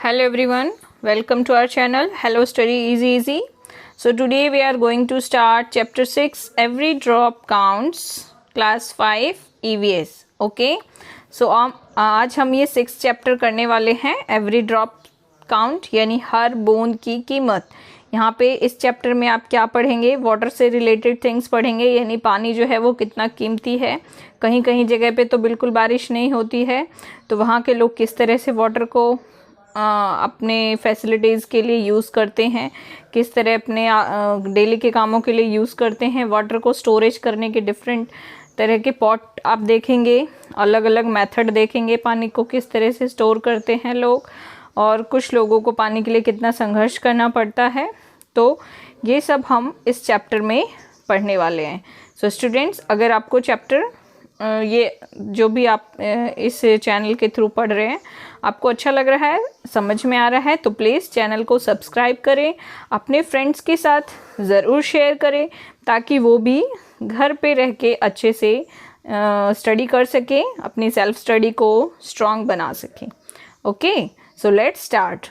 Hello everyone, welcome to our channel Hello Study Easy Easy. So today we are going to start chapter 6 Every Drop Counts class 5 EVS. Okay, so आज हम ये 6 chapter करने वाले हैं every drop count यानी हर बूंद की कीमत। यहाँ पे इस चैप्टर में आप क्या पढ़ेंगे, वाटर से रिलेटेड थिंग्स पढ़ेंगे, यानी पानी जो है वो कितना कीमती है। कहीं कहीं जगह पे तो बिल्कुल बारिश नहीं होती है, तो वहाँ के लोग किस तरह से वाटर को अपने फैसिलिटीज़ के लिए यूज़ करते हैं, किस तरह अपने डेली के कामों के लिए यूज़ करते हैं। वाटर को स्टोरेज करने के डिफरेंट तरह के पॉट आप देखेंगे, अलग अलग मेथड देखेंगे, पानी को किस तरह से स्टोर करते हैं लोग, और कुछ लोगों को पानी के लिए कितना संघर्ष करना पड़ता है। तो ये सब हम इस चैप्टर में पढ़ने वाले हैं। सो स्टूडेंट्स, अगर आपको चैप्टर ये जो भी आप इस चैनल के थ्रू पढ़ रहे हैं आपको अच्छा लग रहा है, समझ में आ रहा है, तो प्लीज़ चैनल को सब्सक्राइब करें, अपने फ्रेंड्स के साथ ज़रूर शेयर करें ताकि वो भी घर पे रह के अच्छे से स्टडी कर सकें, अपनी सेल्फ स्टडी को स्ट्रॉन्ग बना सकें। Okay, so let's start.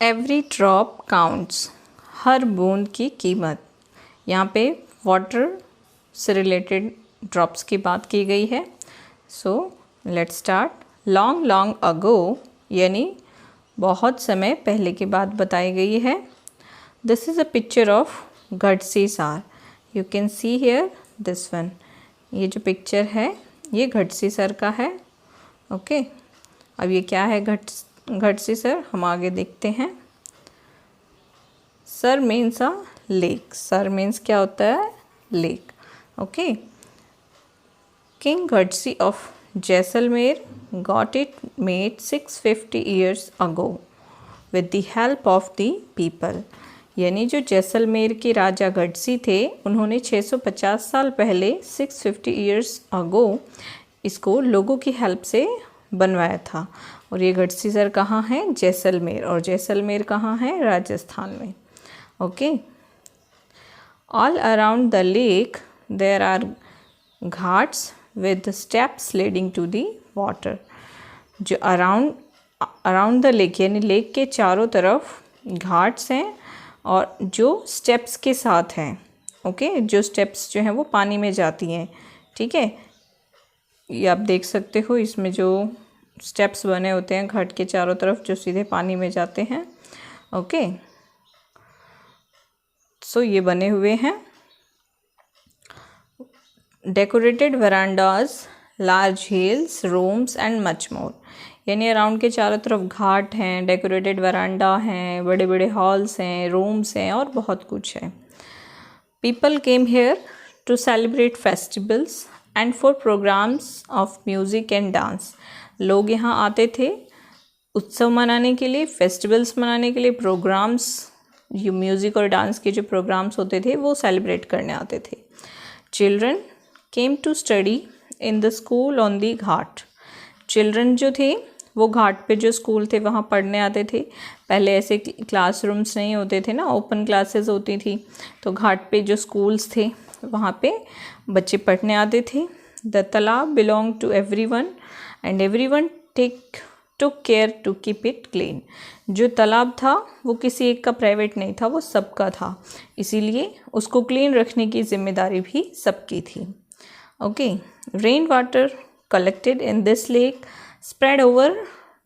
Every drop counts, हर बूंद की कीमत। यहाँ पे वाटर से रिलेटेड ड्रॉप्स की बात की गई है। So let's start. Long long ago यानी बहुत समय पहले की बात बताई गई है। This is a picture of Gadsi sar. You can see here this one. ये जो पिक्चर है ये घटसी सर का है। ओके, अब ये क्या है घटसी सर, हम आगे देखते हैं। Sar means a lake. Sar means क्या होता है? Lake. Okay, king Gadsi of Jaisalmer got it made 650 years ago with the help of the people। यानी जो जैसलमेर के राजा घटसी थे उन्होंने 650 साल पहले 650 years ago इसको लोगों की हेल्प से बनवाया था। और ये घटसी सर कहाँ है? जैसलमेर। और जैसलमेर कहाँ है? राजस्थान में। Okay, all around the lake there are ghats with steps leading to the water। जो अराउंड द लेक यानी लेक के चारों तरफ घाट्स हैं और जो स्टेप्स के साथ हैं। ओके, जो स्टेप्स जो हैं वो पानी में जाती हैं। ठीक है, ये आप देख सकते हो, इसमें जो स्टेप्स बने होते हैं घाट के चारों तरफ जो सीधे पानी में जाते हैं। ओके, सो ये बने हुए हैं। Decorated verandas, large hills, rooms and much more. यानी अराउंड के चारों तरफ घाट हैं, डेकोरेटेड वरांडा हैं, बड़े बड़े हॉल्स हैं, रूम्स हैं और बहुत कुछ है। People came here to celebrate festivals and for programmes of music and dance. लोग यहाँ आते थे उत्सव मनाने के लिए, फेस्टिवल्स मनाने के लिए, प्रोग्राम्स, ये म्यूज़िक और डांस के जो प्रोग्राम्स होते थे वो सेलिब्रेट करने आते थे। Children came to study in the school on the ghat. Children जो थे वो घाट पे जो स्कूल थे वहाँ पढ़ने आते थे। पहले ऐसे क्लासरूम्स नहीं होते थे ना, ओपन क्लासेस होती थी, तो घाट पे जो स्कूल्स थे वहाँ पे बच्चे पढ़ने आते थे। The talab belong to everyone and everyone took care to keep it clean. जो तालाब था वो किसी एक का प्राइवेट नहीं था, वो सबका था, इसीलिए उसको क्लीन रखने की जिम्मेदारी भी सबकी थी। Okay, rain water collected in this lake spread over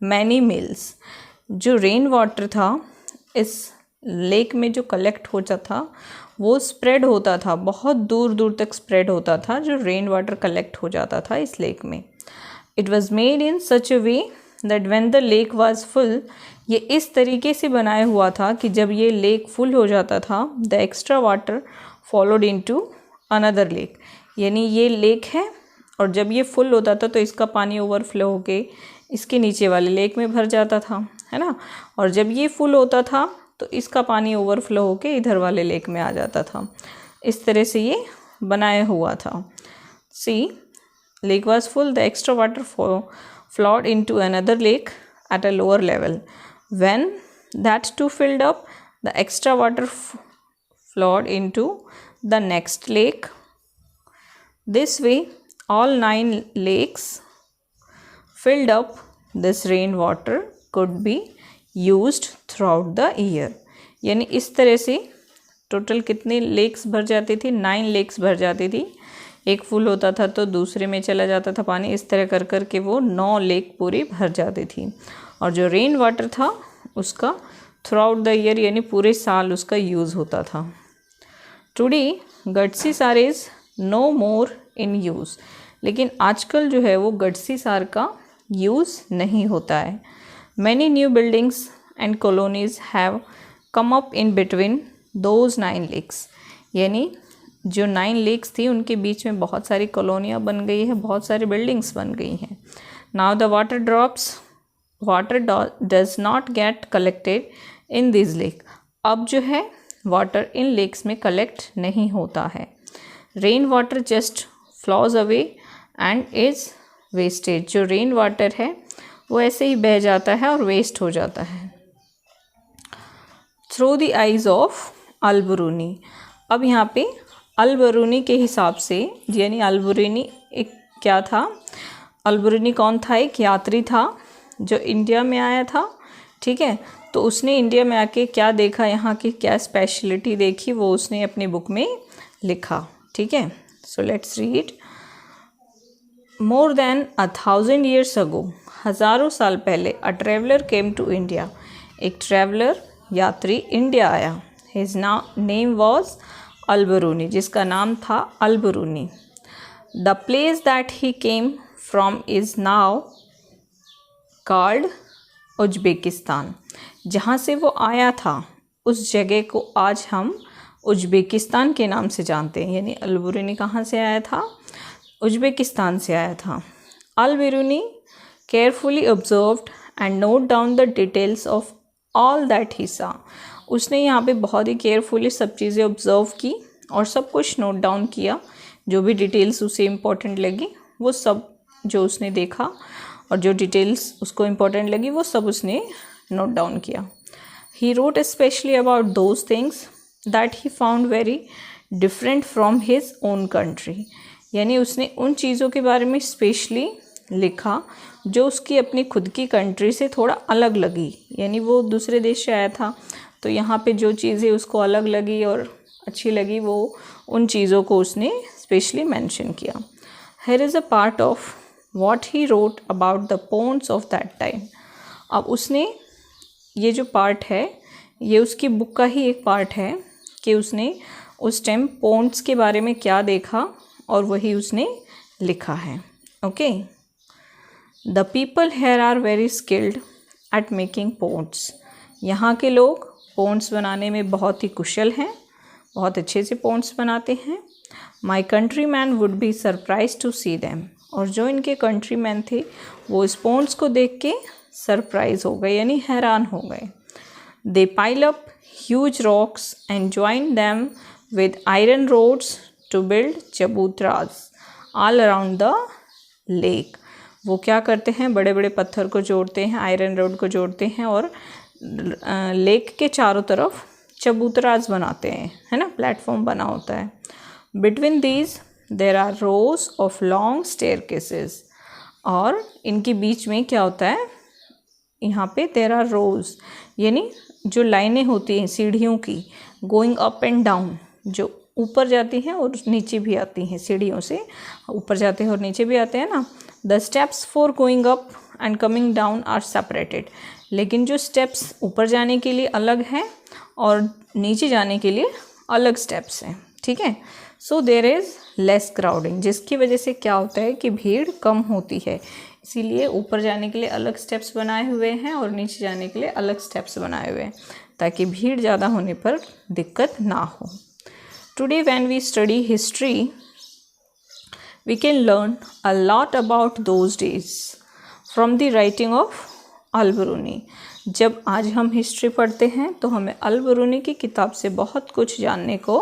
many mills. जो रेन वाटर था इस लेक में जो कलेक्ट होता था वो स्प्रेड होता था, बहुत दूर दूर तक स्प्रेड होता था जो रेन वाटर कलेक्ट हो जाता था इस लेक में। It was made in such a way that when the lake was full, ये इस तरीके से बनाया हुआ था कि जब ये लेक फुल हो जाता था, the extra water followed into another lake. यानी ये लेक है और जब ये फुल होता था तो इसका पानी ओवरफ्लो होके इसके नीचे वाले लेक में भर जाता था, है ना। और जब ये फुल होता था तो इसका पानी ओवरफ्लो होके इधर वाले लेक में आ जाता था। इस तरह से ये बनाया हुआ था। सी, lake was full, the extra water flowed into another lake at a lower level. When that too filled up, the extra water flowed into the next lake. This way, all 9 lakes filled up this rain water could be used through out the year. यानी इस तरह से total कितनी lakes भर जाती थी, 9 lakes भर जाती थी। एक फुल होता था तो दूसरे में चला जाता था पानी, इस तरह कर कर के वो 9 लेक पूरी भर जाती थी। और जो रेन वाटर था उसका थ्रू आउट द ईयर यानी पूरे साल उसका यूज़ होता था। Today Gadsisar is no more in use. लेकिन आजकल जो है वो गडसी सार का यूज़ नहीं होता है। Many new buildings and colonies have come up in between those 9 lakes. यानी जो 9 लेक्स थी उनके बीच में बहुत सारी कॉलोनियाँ बन गई है, बहुत सारी बिल्डिंग्स बन गई हैं। Now the water does not get collected in this lake. अब जो है वाटर इन लेक्स में कलेक्ट नहीं होता है। Rain water just flows away and is wasted. जो रेन वाटर है वो ऐसे ही बह जाता है और वेस्ट हो जाता है। Through the eyes of Alberuni. अब यहाँ पे अल-बरूनी के हिसाब से, यानी अल-बरूनी एक क्या था, अल-बरूनी कौन था, एक यात्री था जो इंडिया में आया था, ठीक है। तो उसने इंडिया में आके क्या देखा, यहाँ की क्या स्पेशलिटी देखी, वो उसने अपनी बुक में लिखा, ठीक है। So let's read. More than 1000 years ago, हज़ारों साल पहले, a traveller came to India. एक ट्रेवलर यात्री इंडिया आया। हिज नेम वॉज अल-बरूनी, जिसका नाम था Al Biruni. The place that he came from is now called Uzbekistan. जहाँ से वो आया था उस जगह को आज हम उज्बेकिस्तान के नाम से जानते हैं। यानी अल-बरूनी कहाँ से आया था, उज्बेकिस्तान से आया था। Al Biruni carefully observed and note down the details of all that he saw. उसने यहाँ पे बहुत ही केयरफुली सब चीज़ें ऑब्जर्व की और सब कुछ नोट डाउन किया। जो भी डिटेल्स उसे इम्पोर्टेंट लगी वो सब जो उसने देखा और जो डिटेल्स उसको इम्पोर्टेंट लगी वो सब उसने नोट डाउन किया। He wrote specially about those things that he found very different from his own country. यानी उसने उन चीज़ों के बारे में स्पेशली लिखा जो उसकी अपनी खुद की कंट्री से थोड़ा अलग लगी। यानी वो दूसरे देश से आया था तो यहाँ पे जो चीज़ें उसको अलग लगी और अच्छी लगी वो उन चीज़ों को उसने स्पेशली मेंशन किया। Here is a part of what he wrote about the ponds of that time. अब उसने ये जो पार्ट है ये उसकी बुक का ही एक पार्ट है कि उसने उस टाइम पोन्स के बारे में क्या देखा और वही उसने लिखा है। Okay. The people here are very skilled at making ponds. यहाँ के लोग पोन्स बनाने में बहुत ही कुशल हैं, बहुत अच्छे से पोन्स बनाते हैं। My countryman would be surprise to see them. और जो इनके कंट्री मैन थे वो इस पोन्स को देख के सरप्राइज हो गए यानी हैरान हो गए। They pile up huge rocks and join them with iron rods to build चबूतराज ऑल अराउंड द लेक। वो क्या करते हैं, बड़े बड़े पत्थर को जोड़ते हैं, आयरन रोड को जोड़ते हैं और लेक के चारों तरफ चबूतराज बनाते हैं, है ना, प्लेटफॉर्म बना होता है। Between these there are rows of long staircases. और इनके बीच में क्या होता है, यहाँ पे देर आर रोज यानी जो लाइनें होती हैं सीढ़ियों की, गोइंग अप एंड डाउन, जो ऊपर जाती हैं और नीचे भी आती हैं, सीढ़ियों से ऊपर जाते हैं और नीचे भी आते हैं ना। The steps for going up and coming down are separated. लेकिन जो स्टेप्स ऊपर जाने के लिए अलग हैं और नीचे जाने के लिए अलग स्टेप्स हैं, ठीक है। So there is less crowding, जिसकी वजह से क्या होता है कि भीड़ कम होती है। इसीलिए ऊपर जाने के लिए अलग स्टेप्स बनाए हुए हैं और नीचे जाने के लिए अलग स्टेप्स बनाए हुए हैं ताकि भीड़ ज़्यादा होने पर दिक्कत ना हो। Today when we study history we can learn a lot about those days from the writing of Al-Biruni. जब आज हम हिस्ट्री पढ़ते हैं तो हमें अल-बरूनी की किताब से बहुत कुछ जानने को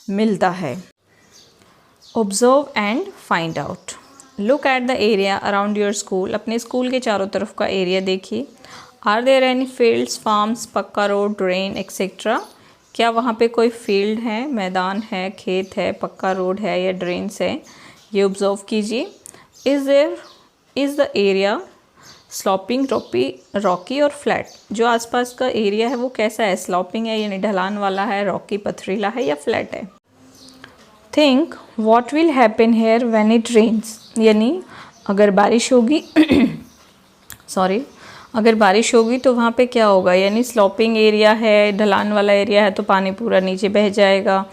मिलता है। Observe and find out. Look at the area around your school. अपने स्कूल के चारों तरफ का एरिया देखिए। Are there any fields, farms, pucca road, drain etcetera. क्या वहाँ पे कोई फील्ड है, मैदान है, खेत है, पक्का रोड है या ड्रेन्स है, ये ऑब्जर्व कीजिए। Is the area sloping, Rocky और फ्लैट। जो आसपास का एरिया है वो कैसा है? स्लॉपिंग है यानी ढलान वाला है, रॉकी पथरीला है, या फ्लैट है? Think what will happen here when it rains, यानी अगर बारिश होगी सॉरी, अगर बारिश होगी तो वहाँ पे क्या होगा? यानी स्लॉपिंग एरिया है, ढलान वाला एरिया है तो पानी पूरा नीचे बह जाएगा,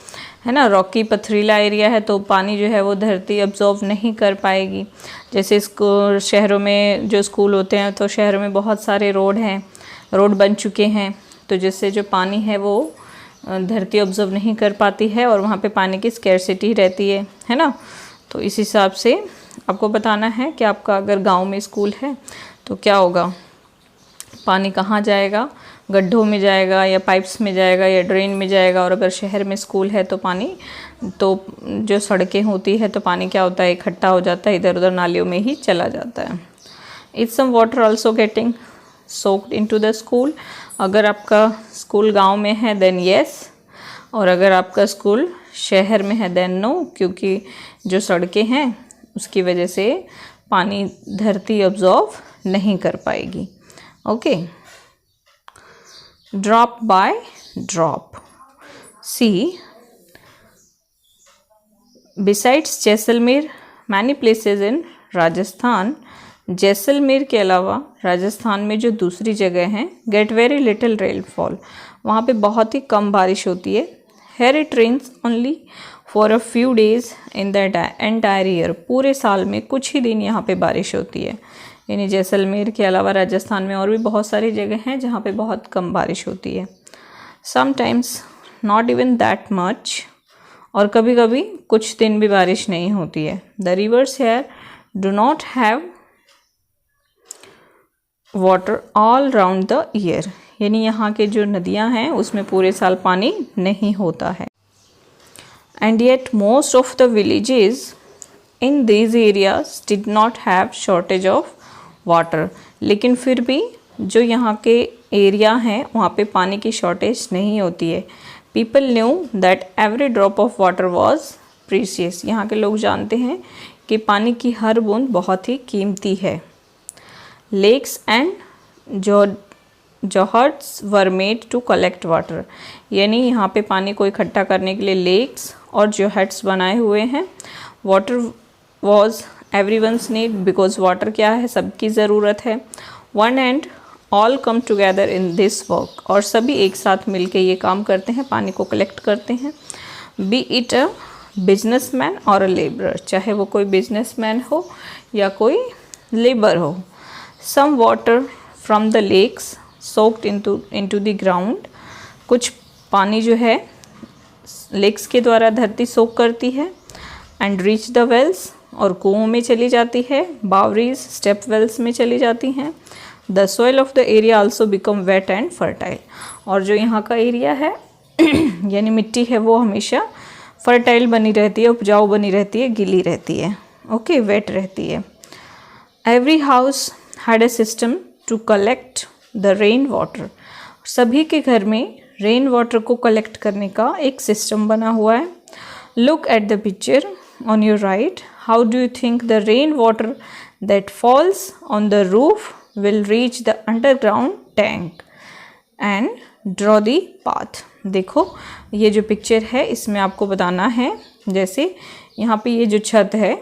है ना। रॉकी पथरीला एरिया है तो पानी जो है वो धरती अब्जॉर्व नहीं कर पाएगी। जैसे शहरों में जो स्कूल होते हैं तो शहरों में बहुत सारे रोड बन चुके हैं, तो जिससे जो पानी है वो धरती ऑब्जर्व नहीं कर पाती है और वहाँ पे पानी की स्कैरसिटी रहती है ना। तो इस हिसाब से आपको बताना है कि आपका अगर गांव में स्कूल है तो क्या होगा, पानी कहाँ जाएगा? गड्ढों में जाएगा या पाइप्स में जाएगा या ड्रेन में जाएगा। और अगर शहर में स्कूल है तो पानी, तो जो सड़कें होती है तो पानी क्या होता है? इकट्ठा हो जाता है, इधर उधर नालियों में ही चला जाता है। Is some water also getting soaked into the school? अगर आपका स्कूल गांव में है देन येस, और अगर आपका स्कूल शहर में है देन नो, क्योंकि जो सड़कें हैं उसकी वजह से पानी धरती ऑब्जॉर्व नहीं कर पाएगी। Okay, drop by drop. See besides Jaisalmer many places in Rajasthan, Jaisalmer के अलावा राजस्थान में जो दूसरी जगह हैं गेट वेरी लिटिल रेनफॉल, वहाँ पे बहुत ही कम बारिश होती है। Here it rains only for a few days in the entire year, पूरे साल में कुछ ही दिन यहाँ पे बारिश होती है। यानी जैसलमेर के अलावा राजस्थान में और भी बहुत सारी जगह हैं जहाँ पे बहुत कम बारिश होती है। Sometimes not even that much, और कभी कभी कुछ दिन भी बारिश नहीं होती है। The rivers here do not have water all round the year, यानी यहाँ के जो नदियाँ हैं उसमें पूरे साल पानी नहीं होता है। And yet most of the villages in these areas did not have shortage of water, लेकिन फिर भी जो यहाँ के एरिया हैं वहाँ पे पानी की शॉर्टेज नहीं होती है। People knew that every drop of water was precious, यहाँ के लोग जानते हैं कि पानी की हर बूंद बहुत ही कीमती है। लेक्स एंड जोहर्ट्स were made to collect water, यानी यहाँ पे पानी को इकट्ठा करने के लिए लेक्स और जोहर्ट्स बनाए हुए हैं। Water was everyone's need, because water क्या है? सबकी ज़रूरत है। One and all come together in this work, और सभी एक साथ मिलके ये काम करते हैं, पानी को कलेक्ट करते हैं। बी इट अ बिजनेसमैन और अ लेबरर, चाहे वो कोई बिजनेसमैन हो या कोई लेबर हो। Some water from the lakes soaked into the ground, कुछ पानी जो है लेक्स के द्वारा धरती सोक करती है। एंड रीच द वेल्स, और कुओं में चली जाती है। बावरीज स्टेप वेल्स में चली जाती हैं। The soil of the area also become wait and fertile, और जो यहाँ का एरिया है यानी मिट्टी है वो हमेशा फर्टाइल बनी रहती है, उपजाऊ बनी रहती है, गीली रहती है, ओके, वेट रहती है। Every house had a system to collect the rain water, सभी के घर में रेन वाटर को कलेक्ट करने का एक सिस्टम बना हुआ है। Look at the picture on your right, how do you think the rain water that falls on the roof will reach the underground tank and draw the path? देखो ये जो पिक्चर है इसमें आपको बताना है, जैसे यहाँ पे ये जो छत है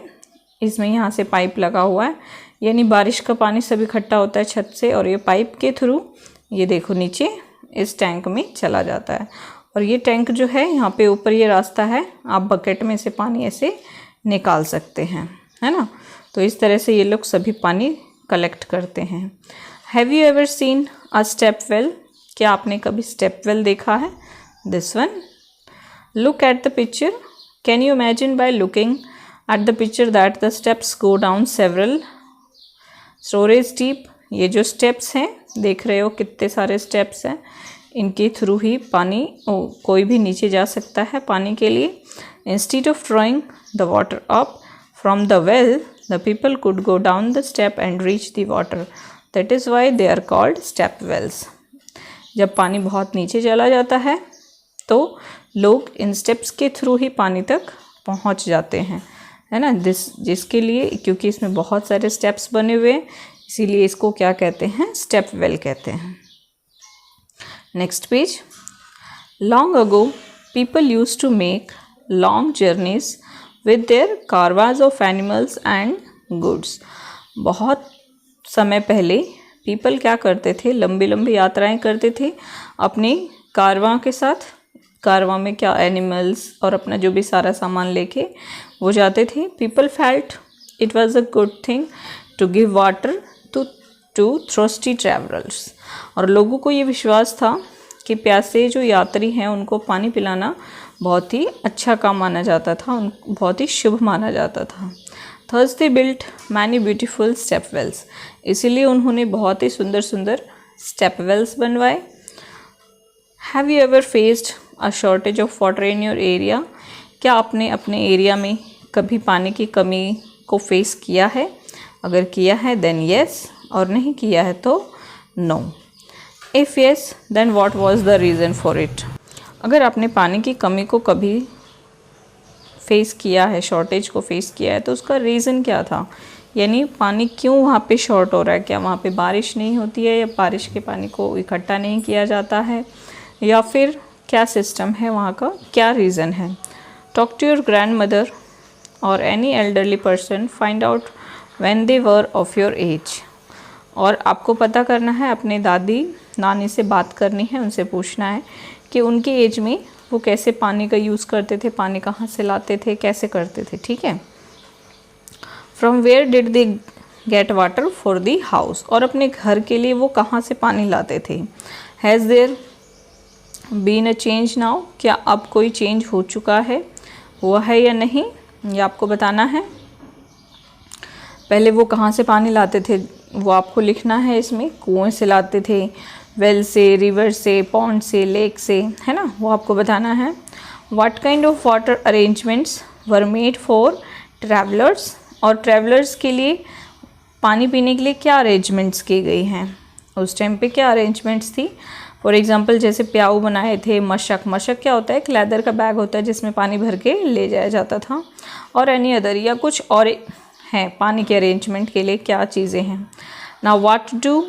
इसमें यहाँ से पाइप लगा हुआ है, यानी बारिश का पानी सब इकट्ठा होता है छत से और ये पाइप के थ्रू ये देखो नीचे इस टैंक में चला जाता है। और ये टैंक जो है यहाँ पे ऊपर ये रास्ता है, आप बकेट में से पानी ऐसे निकाल सकते हैं, है ना। तो इस तरह से ये लोग सभी पानी कलेक्ट करते हैं। Have you ever seen a step well, क्या आपने कभी स्टेप वेल देखा है? This one, look at the picture, can you imagine by looking at the picture that the steps go down several storage steep. ये जो steps हैं देख रहे हो कितने सारे स्टेप्स हैं, इनके थ्रू ही पानी कोई भी नीचे जा सकता है पानी के लिए। Instead of drawing the water up from the well, the people could go down the step and reach the water, that is why they are called step wells. जब पानी बहुत नीचे चला जाता है तो लोग इन स्टेप्स के थ्रू ही पानी तक पहुंच जाते हैं, है ना। जिसके लिए, क्योंकि इसमें बहुत सारे स्टेप्स बने हुए हैं इसीलिए इसको क्या कहते हैं, स्टेप वेल कहते हैं। Next page. Long ago people use to make long journeys with their caravans of animals and goods. बहुत समय पहले पीपल क्या करते थे, लंबी लंबी यात्राएं करते थे अपने कारवां के साथ। कारवां में क्या, एनिमल्स और अपना जो भी सारा सामान लेके वो जाते थे। People felt it was a good thing to give water to thirsty travellers. और लोगों को ये विश्वास था कि प्यासे जो यात्री हैं उनको पानी पिलाना बहुत ही अच्छा काम माना जाता था, बहुत ही शुभ माना जाता था। Thus they built many beautiful step wells. इसीलिए उन्होंने बहुत ही सुंदर सुंदर स्टेप वेल्स बनवाए। Have you ever faced a shortage of water in your area. क्या आपने अपने एरिया में कभी पानी की कमी को फेस किया है? अगर किया है देन येस, और नहीं किया है तो no. If yes then what was the reason for it. अगर आपने पानी की कमी को कभी फेस किया है, शॉर्टेज को फेस किया है, तो उसका रीज़न क्या था, यानी पानी क्यों वहाँ पे शॉर्ट हो रहा है। क्या वहाँ पे बारिश नहीं होती है, या बारिश के पानी को इकट्ठा नहीं किया जाता है, या फिर क्या सिस्टम है वहाँ का, क्या रीज़न है। Talk to your grandmother और any elderly person, find out when they were of your age. और आपको पता करना है, अपने दादी नानी से बात करनी है, उनसे पूछना है कि उनकी एज में वो कैसे पानी का यूज़ करते थे, पानी कहाँ से लाते थे, कैसे करते थे, ठीक है। From where did they get water for the house. और अपने घर के लिए वो कहाँ से पानी लाते थे। Has there been a change now. क्या अब कोई चेंज हो चुका है, हुआ है या नहीं, ये आपको बताना है। पहले वो कहाँ से पानी लाते थे वो आपको लिखना है इसमें। कुएं से लाते थे, वेल से, रिवर से, पॉन्ड से, लेक से, है ना, वो आपको बताना है। What kind of water arrangements were made for travellers. और ट्रैवलर्स के लिए पानी पीने के लिए क्या अरेंजमेंट्स की गई हैं, उस टाइम पे क्या अरेंजमेंट्स थी। फॉर एग्जांपल जैसे प्याऊ बनाए थे। मशक, मशक क्या होता है, एक लेदर का बैग होता है जिसमें पानी भर के ले जाया जाता था। और एनी अदर, या कुछ और हैं पानी के अरेंजमेंट के लिए क्या चीज़ें हैं। Now what do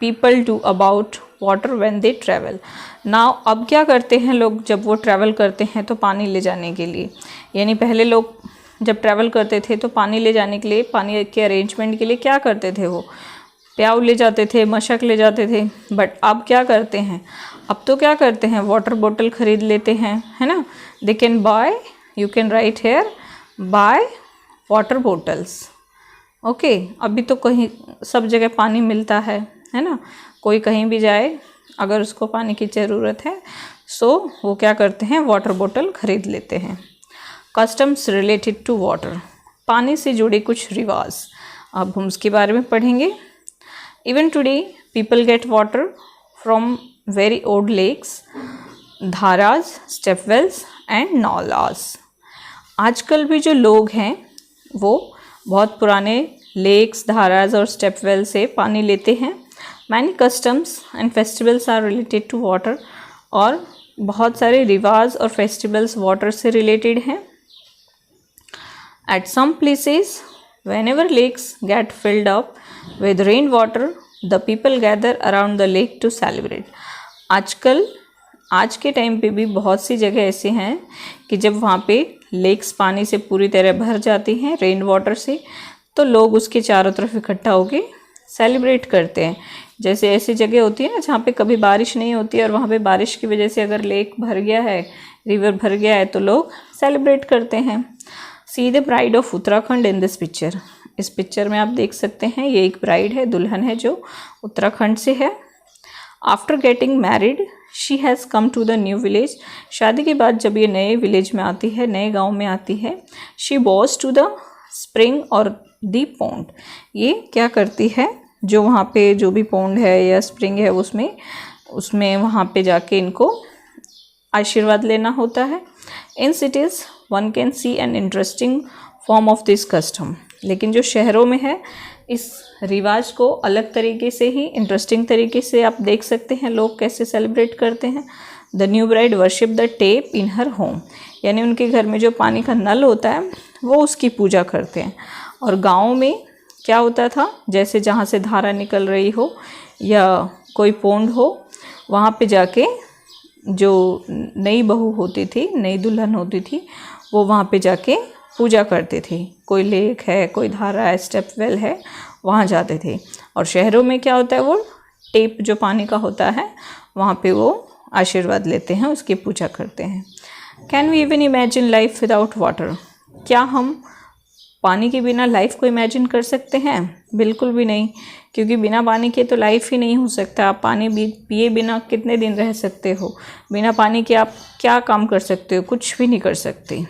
people do about water when they travel. Now अब क्या करते हैं लोग जब वो ट्रैवल करते हैं तो पानी ले जाने के लिए, यानी पहले लोग जब ट्रैवल करते थे तो पानी ले जाने के लिए, पानी के अरेंजमेंट के लिए क्या करते थे, वो प्याऊ ले जाते थे, मशक ले जाते थे। बट अब क्या करते हैं, अब तो क्या करते हैं, वाटर बोतल खरीद लेते हैं, है ना। They can buy, you can right here, buy water bottles. Okay, अभी तो कहीं सब जगह पानी मिलता है ना। कोई कहीं भी जाए अगर उसको पानी की ज़रूरत है सो वो क्या करते हैं, वाटर बोतल खरीद लेते हैं। कस्टम्स रिलेटेड टू वाटर, पानी से जुड़े कुछ रिवाज, अब हम उसके बारे में पढ़ेंगे। Even today people get water from very old lakes, धाराज, स्टेप वेल्स एंड नॉलाज। आजकल भी जो लोग हैं वो बहुत पुराने लेक्स, धाराज और स्टेप वेल से पानी लेते हैं। Many customs and festivals are related to water, और बहुत सारे रिवाज और फेस्टिवल्स वाटर से रिलेटेड हैं। At some places, whenever lakes get filled up with rain water, the people gather around the lake to celebrate. आजकल, आज के टाइम पे भी बहुत सी जगह ऐसे हैं कि जब वहाँ पे लेक्स पानी से पूरी तरह भर जाती हैं, रेन वाटर से, तो लोग उसके चारों तरफ इकट्ठा होके सेलिब्रेट करते हैं। जैसे ऐसी जगह होती है ना जहाँ पे कभी बारिश नहीं होती है और वहाँ पे बारिश की वजह से अगर लेक भर गया है, रिवर भर गया है, तो लोग सेलिब्रेट करते हैं। See the bride of Uttarakhand in this picture. इस पिक्चर में आप देख सकते हैं ये एक ब्राइड है, दुल्हन है जो उत्तराखंड से है। After getting married she has come to the new village. शादी के बाद जब ये नए विलेज में आती है, नए गांव में आती है, she was to the spring और दी पॉन्ड। ये क्या करती है, जो वहाँ पे जो भी पॉन्ड है या स्प्रिंग है उसमें वहाँ पे जाके इनको आशीर्वाद लेना होता है। In cities one can see an interesting form of this custom. लेकिन जो शहरों में है इस रिवाज को अलग तरीके से ही, इंटरेस्टिंग तरीके से आप देख सकते हैं लोग कैसे सेलिब्रेट करते हैं। The new bride worship the tape in her home, यानी उनके घर में जो पानी का नल होता है वो उसकी पूजा करते हैं। और गाँव में क्या होता था, जैसे जहाँ से धारा निकल रही हो या कोई पोंड हो, वहाँ पे जाके जो नई बहू होती थी, नई दुल्हन होती थी, वो वहाँ पे जाके पूजा करते थे। कोई लेक है, कोई धारा है, स्टेप वेल है, वहाँ जाते थे। और शहरों में क्या होता है, वो टेप जो पानी का होता है, वहाँ पे वो आशीर्वाद लेते हैं, उसकी पूजा करते हैं। Can we even imagine life without water? क्या हम पानी के बिना लाइफ को इमेजिन कर सकते हैं? बिल्कुल भी नहीं, क्योंकि बिना पानी के तो लाइफ ही नहीं हो सकता। आप पानी पिए बिना कितने दिन रह सकते हो? बिना पानी के आप क्या काम कर सकते हो? कुछ भी नहीं कर सकते।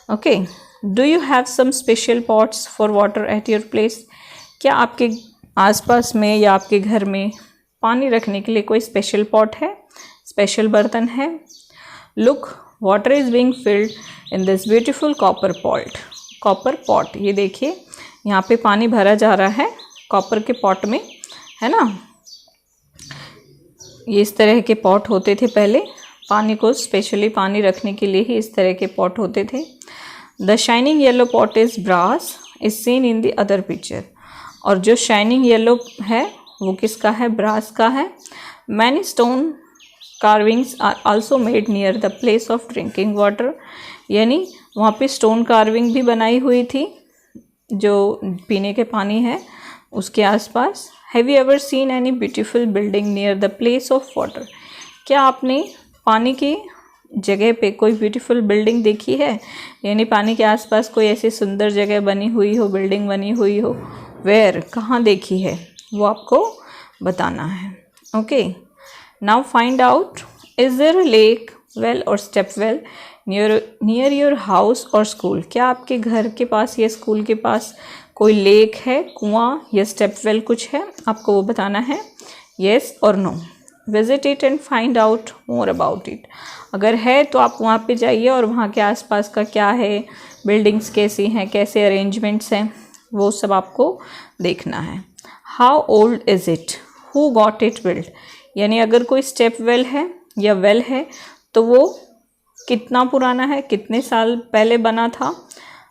Okay, do you have some special pots for water at your place? क्या आपके आसपास में या आपके घर में पानी रखने के लिए कोई स्पेशल पॉट है, स्पेशल बर्तन है? Look, water is being filled in this beautiful copper pot. ये देखिए, यहाँ पे पानी भरा जा रहा है कॉपर के पॉट में, है ना। ये इस तरह के पॉट होते थे पहले, पानी को स्पेशली पानी रखने के लिए ही इस तरह के पॉट होते थे। The shining yellow pot is brass is seen in the other picture. और जो शाइनिंग येलो है वो किसका है? ब्रास का है। Many stone carvings are also made near the place of drinking water. यानी वहाँ पे स्टोन कार्विंग भी बनाई हुई थी जो पीने के पानी है उसके आसपास। Have you ever seen any beautiful building near the place of water? क्या आपने पानी की जगह पे कोई ब्यूटीफुल बिल्डिंग देखी है? यानी पानी के आसपास कोई ऐसी सुंदर जगह बनी हुई हो, बिल्डिंग बनी हुई हो? वेयर, कहाँ देखी है, वो आपको बताना है। Okay, now find out, is there a lake, well और step well near your house और स्कूल? क्या आपके घर के पास या स्कूल के पास कोई लेक है, कुआं या स्टेप वेल कुछ है? आपको वो बताना है, yes or no. Visit it and find out more about it. अगर है तो आप वहाँ पे जाइए और वहाँ के आसपास का क्या है, बिल्डिंग्स कैसी हैं, कैसे अरेंजमेंट्स हैं, वो सब आपको देखना है। How old is it, who got it build? यानी अगर कोई स्टेप वेल है या वेल है तो वो कितना पुराना है, कितने साल पहले बना था,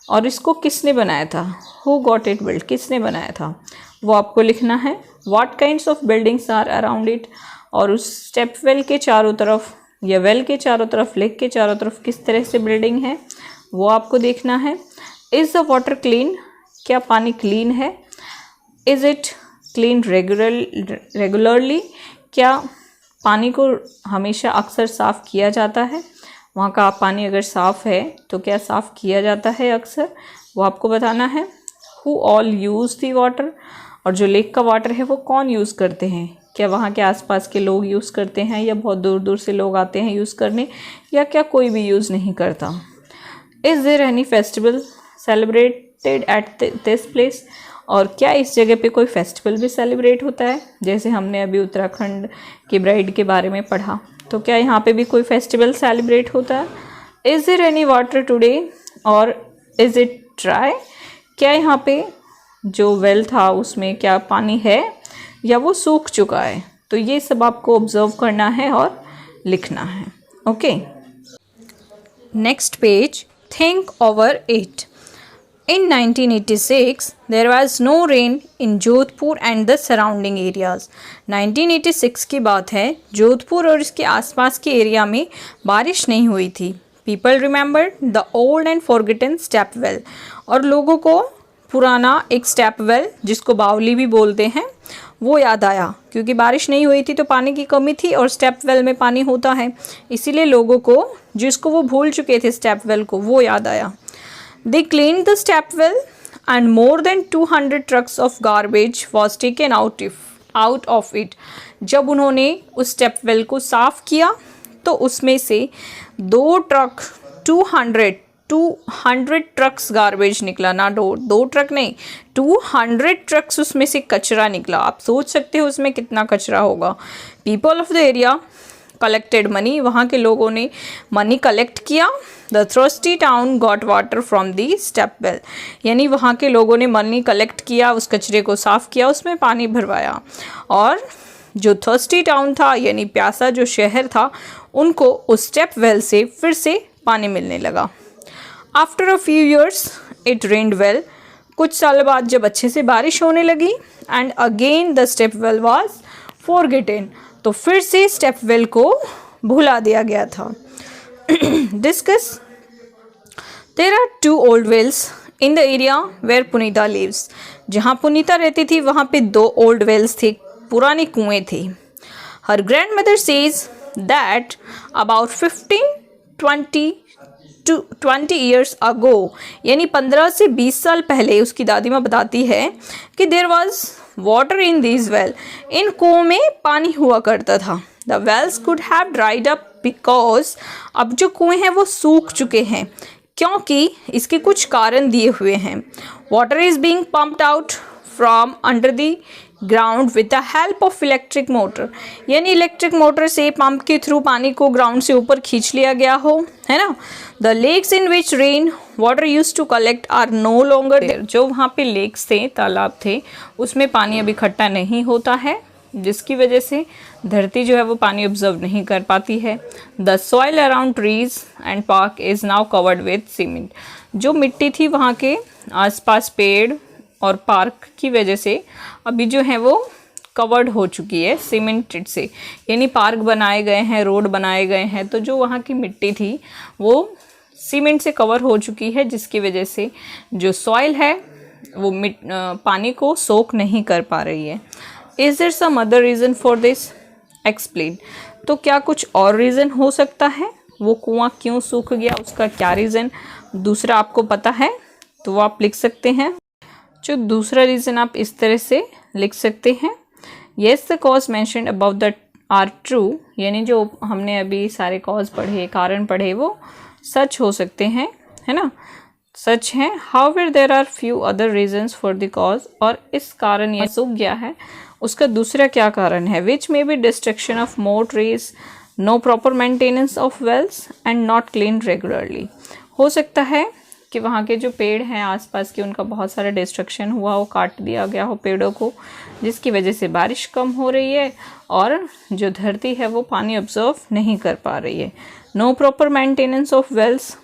और इसको किसने बनाया था? हु गॉट इट बिल्ड, किसने बनाया था, वो आपको लिखना है। What kinds of buildings are around it? और उस स्टेप वेल के चारों तरफ या वेल के चारों तरफ, लेक के चारों तरफ किस तरह से बिल्डिंग है, वो आपको देखना है। Is the water clean? क्या पानी क्लीन है? Is it clean regularly? क्या पानी को हमेशा अक्सर साफ़ किया जाता है? वहाँ का पानी अगर साफ़ है तो क्या साफ़ किया जाता है अक्सर, वो आपको बताना है। Who all use the water? और जो लेक का वाटर है वो कौन यूज़ करते हैं? क्या वहाँ के आसपास के लोग यूज़ करते हैं या बहुत दूर दूर से लोग आते हैं यूज़ करने, या क्या कोई भी यूज़ नहीं करता? Is there any festival celebrated at this place? और क्या इस जगह पे कोई फेस्टिवल भी सेलिब्रेट होता है? जैसे हमने अभी उत्तराखंड की ब्राइड के बारे में पढ़ा, तो क्या यहाँ पे भी कोई फेस्टिवल सेलिब्रेट होता है? Is there any water today or is it dry? क्या यहाँ पे जो वेल था उसमें क्या पानी है या वो सूख चुका है? तो ये सब आपको ऑब्जर्व करना है और लिखना है। Okay, next page, think over it. In 1986, there was no rain in Jodhpur and the surrounding areas. 1986 की बात है, जोधपुर और इसके आसपास के एरिया में बारिश नहीं हुई थी। People remembered the old and forgotten step well. और लोगों को पुराना एक स्टेप वेल, जिसको बावली भी बोलते हैं, वो याद आया, क्योंकि बारिश नहीं हुई थी तो पानी की कमी थी और स्टेप वेल में पानी होता है, इसीलिए लोगों को, जिसको वो भूल चुके थे स्टेप वेल को, वो याद आया। They cleaned the step well and more than 200 trucks of garbage was taken out of it. जब उन्होंने उस स्टेप वेल को साफ़ किया तो उसमें से 200 ट्रक्स गार्बेज निकला ना, दो ट्रक नहीं, 200 ट्रक्स उसमें से कचरा निकला। आप सोच सकते हो उसमें कितना कचरा होगा। People of the area collected money, वहाँ के लोगों ने मनी कलेक्ट किया। The thirsty town got water from the step well, यानी वहाँ के लोगों ने मनी कलेक्ट किया, उस कचरे को साफ़ किया, उसमें पानी भरवाया, और जो थर्स्टी टाउन था यानी प्यासा जो शहर था, उनको उस स्टेप वेल से फिर से पानी मिलने लगा। After a few years it rained well, कुछ साल बाद जब अच्छे से बारिश होने लगी and again the step well was forgotten, तो फिर से स्टेप वेल को भुला दिया गया था। Discuss, there are 2 old wells in the area where Punita lives. जहाँ पुनीता रहती थी वहाँ पे 2 ओल्ड वेल्स थे, पुराने कुएँ थे। हर grandmother says that about 15-20 years ago, यानी 15 से 20 साल पहले उसकी दादी माँ बताती है कि there was water in this well, इन कुओं में पानी हुआ करता था। The wells could have dried up because, अब जो कुएं हैं वो सूख चुके हैं क्योंकि इसके कुछ कारण दिए हुए हैं। Water is being pumped out from under the ground with the help of electric motor, यानी इलेक्ट्रिक मोटर से पंप के थ्रू पानी को ग्राउंड से ऊपर खींच लिया गया हो, है ना। The lakes in which rain water used to collect are no longer there, जो वहाँ पे लेक्स थे, तालाब थे, उसमें पानी अब इकट्ठा नहीं होता है, जिसकी वजह से धरती जो है वो पानी ऑब्जर्व नहीं कर पाती है। The soil around trees and park is now covered with cement, जो मिट्टी थी वहाँ के आसपास पेड़ और पार्क की वजह से अभी जो है वो कवर्ड हो चुकी है सीमेंटेड से, यानी पार्क बनाए गए हैं, रोड बनाए गए हैं, तो जो वहाँ की मिट्टी थी वो सीमेंट से कवर हो चुकी है, जिसकी वजह से जो सॉइल है वो पानी को सोक नहीं कर पा रही है। Is there some other reason for this, explain, तो क्या कुछ और रीज़न हो सकता है, वो कुआं क्यों सूख गया, उसका क्या रीज़न दूसरा आपको पता है तो वो आप लिख सकते हैं। जो दूसरा रीज़न आप इस तरह से लिख सकते हैं, yes the cause mentioned above the are true, यानी जो हमने अभी सारे कॉज पढ़े, कारण पढ़े, वो सच हो सकते हैं, है ना, सच है। However there are few other reasons for the cause, और इस कारण ये सूख गया है उसका दूसरा क्या कारण है, which may be destruction of more trees, no proper maintenance of wells and not clean regularly. हो सकता है कि वहाँ के जो पेड़ हैं आसपास के, उनका बहुत सारा डिस्ट्रक्शन हुआ हो, काट दिया गया हो पेड़ों को, जिसकी वजह से बारिश कम हो रही है और जो धरती है वो पानी ऑब्जर्व नहीं कर पा रही है। No proper maintenance of wells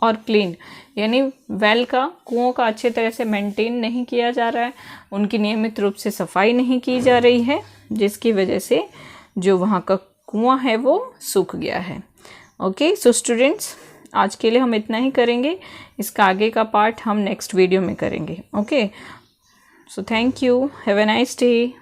और क्लीन, यानी वेल का, कुओं का अच्छे तरह से मेंटेन नहीं किया जा रहा है, उनकी नियमित रूप से सफाई नहीं की जा रही है, जिसकी वजह से जो वहाँ का कुआं है वो सूख गया है। ओके, सो स्टूडेंट्स, आज के लिए हम इतना ही करेंगे, इसका आगे का पार्ट हम नेक्स्ट वीडियो में करेंगे। Okay, so thank you, have a nice day.